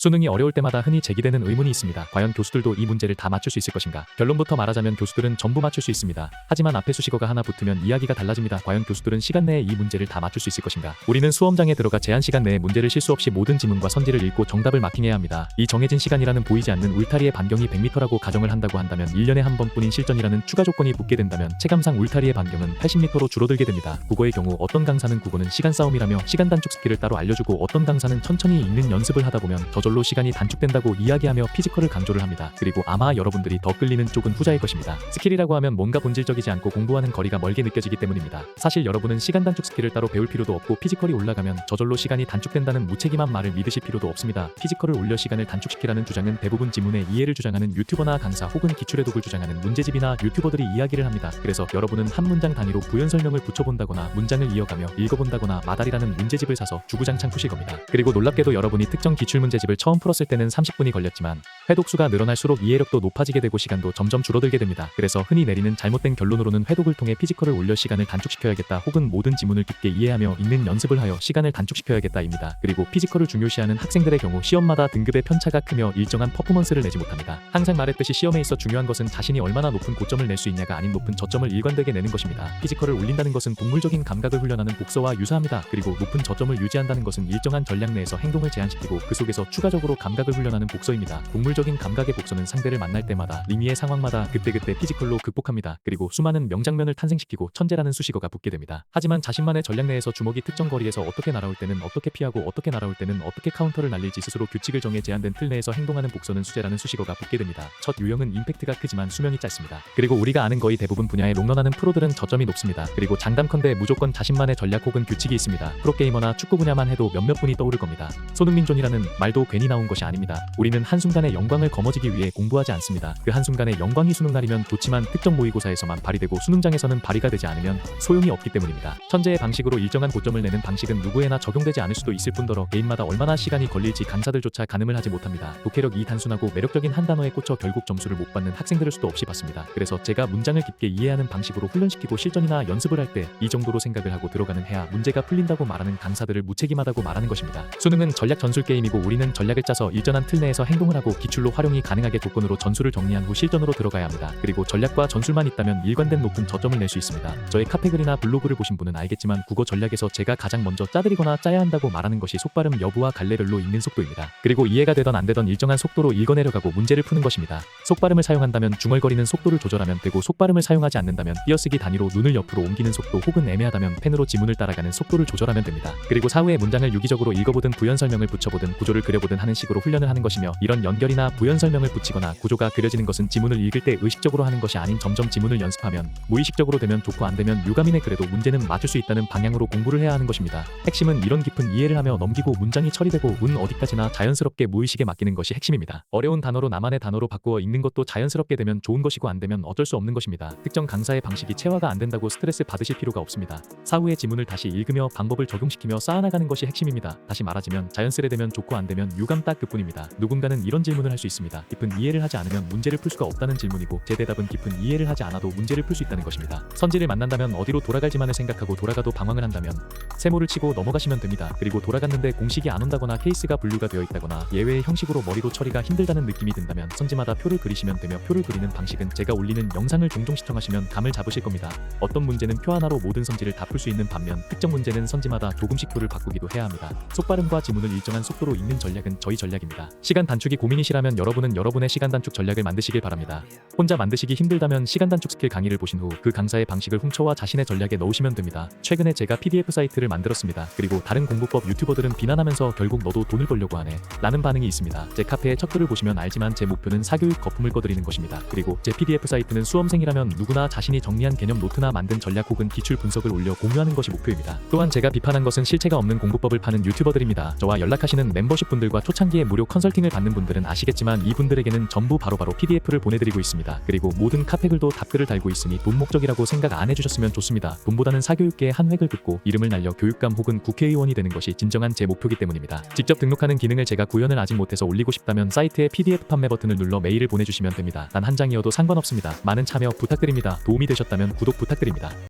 수능이 어려울 때마다 흔히 제기되는 의문이 있습니다. 과연 교수들도 이 문제를 다 맞출 수 있을 것인가? 결론부터 말하자면 교수들은 전부 맞출 수 있습니다. 하지만 앞에 수식어가 하나 붙으면 이야기가 달라집니다. 과연 교수들은 시간 내에 이 문제를 다 맞출 수 있을 것인가? 우리는 수험장에 들어가 제한 시간 내에 문제를 실수 없이 모든 지문과 선지를 읽고 정답을 마킹해야 합니다. 이 정해진 시간이라는 보이지 않는 울타리의 반경이 100m라고 가정을 한다고 한다면 1년에 한 번뿐인 실전이라는 추가 조건이 붙게 된다면 체감상 울타리의 반경은 80m로 줄어들게 됩니다. 국어의 경우 어떤 강사는 국어는 시간 싸움이라며 시간 단축 스킬을 따로 알려주고 어떤 강사는 천천히 읽는 연습을 하다 보면 저절로 시간이 단축된다고 이야기하며 피지컬을 강조를 합니다. 그리고 아마 여러분들이 더 끌리는 쪽은 후자일 것입니다. 스킬이라고 하면 뭔가 본질적이지 않고 공부하는 거리가 멀게 느껴지기 때문입니다. 사실 여러분은 시간 단축 스킬을 따로 배울 필요도 없고 피지컬이 올라가면 저절로 시간이 단축된다는 무책임한 말을 믿으실 필요도 없습니다. 피지컬을 올려 시간을 단축시키라는 주장은 대부분 지문의 이해를 주장하는 유튜버나 강사 혹은 기출해독을 주장하는 문제집이나 유튜버들이 이야기를 합니다. 그래서 여러분은 한 문장 단위로 부연 설명을 붙여본다거나 문장을 이어가며 읽어본다거나 마달이라는 문제집을 사서 주구장창 푸실 겁니다. 그리고 놀랍게도 여러분이 특정 기출 문제집을 처음 풀었을 때는 30분이 걸렸지만 회독수가 늘어날수록 이해력도 높아지게 되고 시간도 점점 줄어들게 됩니다. 그래서 흔히 내리는 잘못된 결론으로는 회독을 통해 피지컬을 올려 시간을 단축시켜야겠다 혹은 모든 지문을 깊게 이해하며 읽는 연습을 하여 시간을 단축시켜야겠다입니다. 그리고 피지컬을 중요시하는 학생들의 경우 시험마다 등급의 편차가 크며 일정한 퍼포먼스를 내지 못합니다. 항상 말했듯이 시험에 있어 중요한 것은 자신이 얼마나 높은 고점을 낼 수 있냐가 아닌 높은 저점을 일관되게 내는 것입니다. 피지컬을 올린다는 것은 동물적인 감각을 훈련하는 복서와 유사합니다. 그리고 높은 저점을 유지한다는 것은 일정한 전략 내에서 행동을 제한시키고 그 속에서 추가적으로 감각을 훈련하는 복서입니다. 동물적인 감각의 복서는 상대를 만날 때마다 링 위의 상황마다 그때그때 피지컬로 극복합니다. 그리고 수많은 명장면을 탄생시키고 천재라는 수식어가 붙게 됩니다. 하지만 자신만의 전략 내에서 주먹이 특정 거리에서 어떻게 날아올 때는 어떻게 피하고 어떻게 날아올 때는 어떻게 카운터를 날릴지 스스로 규칙을 정해 제한된 틀 내에서 행동하는 복서는 수재라는 수식어가 붙게 됩니다. 첫 유형은 임팩트가 크지만 수명이 짧습니다. 그리고 우리가 아는 거의 대부분 분야의 롱런하는 프로들은 저점이 높습니다. 그리고 장담컨대 무조건 자신만의 전략 혹은 규칙이 있습니다. 프로게이머나 축구 분야만 해도 몇몇 분이 떠오를 겁니다. 손흥민존이라는 말도 괜히 나온 것이 아닙니다. 우리는 한순간의 영광을 거머쥐기 위해 공부하지 않습니다. 그 한순간의 영광이 수능날이면 좋지만 특정 모의고사에서만 발휘되고 수능장에서는 발휘가 되지 않으면 소용이 없기 때문입니다. 천재의 방식으로 일정한 고점을 내는 방식은 누구에나 적용되지 않을 수도 있을 뿐더러 개인마다 얼마나 시간이 걸릴지 강사들조차 가늠을 하지 못합니다. 독해력이 단순하고 매력적인 한 단어에 꽂혀 결국 점수를 못 받는 학생들을 수도 없이 봤습니다. 그래서 제가 문장을 깊게 이해하는 방식으로 훈련시키고 실전이나 연습을 할 때 이 정도로 생각을 하고 들어가는 해야 문제가 풀린다고 말하는 강사들을 무책임하다고 말하는 것입니다. 수능은 전략 전술 게임이고 우리는 전략을 짜서 일정한 틀 내에서 행동을 하고 기출로 활용이 가능하게 조건으로 전술을 정리한 후 실전으로 들어가야 합니다. 그리고 전략과 전술만 있다면 일관된 높은 저점을 낼 수 있습니다. 저의 카페글이나 블로그를 보신 분은 알겠지만 국어 전략에서 제가 가장 먼저 짜드리거나 짜야 한다고 말하는 것이 속발음 여부와 갈래별로 읽는 속도입니다. 그리고 이해가 되던 안 되던 일정한 속도로 읽어내려가고 문제를 푸는 것입니다. 속발음을 사용한다면 중얼거리는 속도를 조절하면 되고 속발음을 사용하지 않는다면 띄어쓰기 단위로 눈을 옆으로 옮기는 속도 혹은 애매하다면 펜으로 지문을 따라가는 속도를 조절하면 됩니다. 그리고 사후에 문장을 유기적으로 읽어보든 부연 설명을 붙여보든 구조를 그려보든 하는 식으로 훈련을 하는 것이며 이런 연결이나 부연 설명을 붙이거나 구조가 그려지는 것은 지문을 읽을 때 의식적으로 하는 것이 아닌 점점 지문을 연습하면 무의식적으로 되면 좋고 안 되면 유감이네 그래도 문제는 맞출 수 있다는 방향으로 공부를 해야 하는 것입니다. 핵심은 이런 깊은 이해를 하며 넘기고 문장이 처리되고 운 어디까지나 자연스럽게 무의식에 맡기는 것이 핵심입니다. 어려운 단어로 나만의 단어로 바꾸어 읽는 것도 자연스럽게 되면 좋은 것이고 안 되면 어쩔 수 없는 것입니다. 특정 강사의 방식이 체화가 안 된다고 스트레스 받으실 필요가 없습니다. 사후에 지문을 다시 읽으며 방법을 적용시키며 쌓아나가는 것이 핵심입니다. 다시 말하자면 자연스레 되면 좋고 안 되면 유감 딱 그뿐입니다. 누군가는 이런 질문을 할 수 있습니다. 깊은 이해를 하지 않으면 문제를 풀 수가 없다는 질문이고 제 대답은 깊은 이해를 하지 않아도 문제를 풀 수 있다는 것입니다. 선지를 만난다면 어디로 돌아갈지만을 생각하고 돌아가도 방황을 한다면 세모를 치고 넘어가시면 됩니다. 그리고 돌아갔는데 공식이 안 온다거나 케이스가 분류가 되어 있다거나 예외의 형식으로 머리로 처리가 힘들다는 느낌이 든다면 선지마다 표를 그리시면 되며 표를 그리는 방식은 제가 올리는 영상을 종종 시청하시면 감을 잡으실 겁니다. 어떤 문제는 표 하나로 모든 선지를 다 풀 수 있는 반면 특정 문제는 선지마다 조금씩 표를 바꾸기도 해야 합니다. 속발음과 지문을 일정한 속도로 읽는 전략은 저희 전략입니다. 시간 단축이 고민이시라면 여러분은 여러분의 시간 단축 전략을 만드시길 바랍니다. 혼자 만드시기 힘들다면 시간 단축 스킬 강의를 보신 후 그 강사의 방식을 훔쳐와 자신의 전략에 넣으시면 됩니다. 최근에 제가 PDF 사이트를 만들었습니다. 그리고 다른 공부법 유튜버들은 비난하면서 결국 너도 돈을 벌려고 하네 라는 반응이 있습니다. 제 카페의 첫 글을 보시면 알지만 제 목표는 사교육 거품을 꺼드리는 것입니다. 그리고 제 PDF 사이트는 수험생이라면 누구나 자신이 정리한 개념 노트나 만든 전략 혹은 기출 분석을 올려 공유하는 것이 목표입니다. 또한 제가 비판한 것은 실체가 없는 공부법을 파는 유튜버들입니다. 저와 연락하시는 멤버십 분들과 초창기에 무료 컨설팅을 받는 분들은 아시겠지만 이분들에게는 전부 바로바로 PDF를 보내드리고 있습니다. 그리고 모든 카페글도 답글을 달고 있으니 돈 목적이라고 생각 안 해주셨으면 좋습니다. 돈보다는 사교육계의 한 획을 긋고 이름을 날려 교육감 혹은 국회의원이 되는 것이 진정한 제 목표이기 때문입니다. 직접 등록하는 기능을 제가 구현을 아직 못해서 올리고 싶다면 사이트에 PDF 판매 버튼을 눌러 메일을 보내주시면 됩니다. 단 한 장이어도 상관없습니다. 많은 참여 부탁드립니다. 도움이 되셨다면 구독 부탁드립니다.